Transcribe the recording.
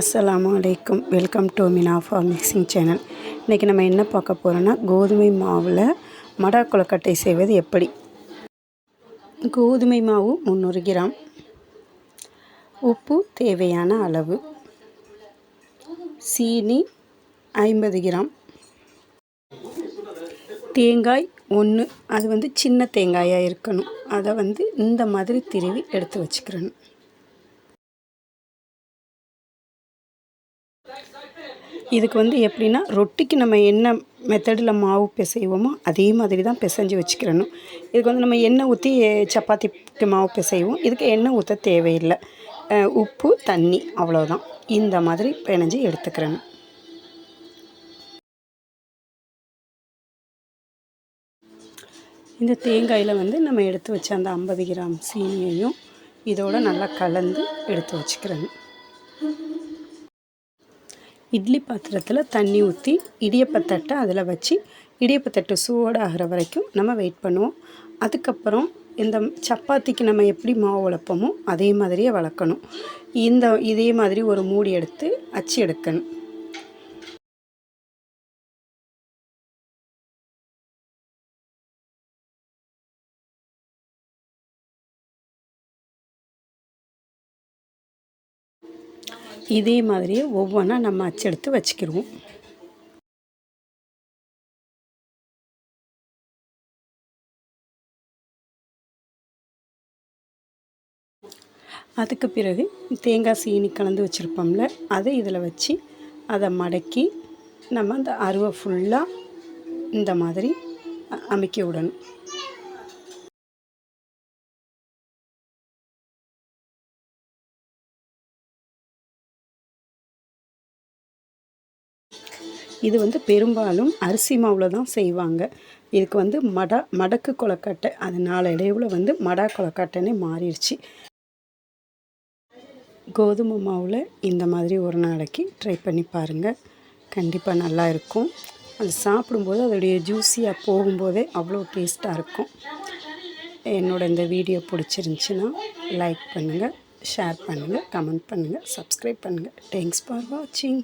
அஸ்ஸலாமு அலைக்கும். Welcome to Mina for mixing channel. இன்றைக்கி நம்ம என்ன பார்க்க போகிறோன்னா, கோதுமை மாவில் மடா கொழுக்கட்டை செய்வது எப்படி. கோதுமை மாவு 300 கிராம், உப்பு தேவையான அளவு, சீனி 50 கிராம், தேங்காய் 1, அது சின்ன தேங்காயாக இருக்கணும். அதை இந்த மாதிரி திருவி எடுத்து வச்சுக்கிறணும். இதுக்கு எப்படின்னா, ரொட்டிக்கு நம்ம என்ன மெத்தடில் மாவு பிசைவோமோ அதே மாதிரி தான் பிசைஞ்சு வச்சுக்கிறணும். இதுக்கு நம்ம எண்ணெய் ஊற்றி சப்பாத்திக்கு மாவு பிசைவோம். இதுக்கு எண்ணெய் ஊற்ற தேவையில்லை. உப்பு, தண்ணி, அவ்வளோதான். இந்த மாதிரி பிணைஞ்சு எடுத்துக்கிறணும். இந்த தேங்காயில் நம்ம எடுத்து வச்ச அந்த 50 கிராம் சீனியையும் இதோடு நல்லா கலந்து எடுத்து வச்சுக்கிறணும். இட்லி பாத்திரத்தில் தண்ணி ஊற்றி இடியப்பத்தட்டை அதில் வச்சு இடியப்பத்தட்டு சூடாகிற வரைக்கும் நம்ம வெயிட் பண்ணுவோம். அதுக்கப்புறம் இந்த சப்பாத்திக்கு நம்ம எப்படி மாவு வளர்ப்போமோ அதே மாதிரியே வளர்க்கணும். இதே மாதிரி ஒரு மூடி எடுத்து அச்சு எடுக்கணும். இதே மாதிரியே ஒவ்வொன்றா நம்ம அச்செடுத்து வச்சுக்கிடுவோம். அதுக்கு பிறகு தேங்காய் சீனி கலந்து வச்சுருப்போம்ல, அதை இதில் வச்சு அதை மடக்கி நம்ம அந்த அருவை ஃபுல்லாக இந்த மாதிரி அமுக்கி விடணும். இது பெரும்பாலும் அரிசி மாவில் தான் செய்வாங்க. இதுக்கு மடக்கு கொழுக்கட்டை, அது நாளடைவில் மடா கொழுக்கட்டைன்னே மாறிடுச்சு. கோதுமை மாவில் இந்த மாதிரி ஒரு நாளைக்கு ட்ரை பண்ணி பாருங்கள். கண்டிப்பாக நல்லா இருக்கும். அது சாப்பிடும்போது அதோடைய ஜூஸியாக போகும்போதே அவ்வளோ டேஸ்ட்டாக இருக்கும். இந்த வீடியோ பிடிச்சிருந்துச்சின்னா லைக் பண்ணுங்கள், ஷேர் பண்ணுங்கள், கமெண்ட் பண்ணுங்கள், சப்ஸ்கிரைப் பண்ணுங்கள். தேங்க்ஸ் ஃபார் வாட்சிங்.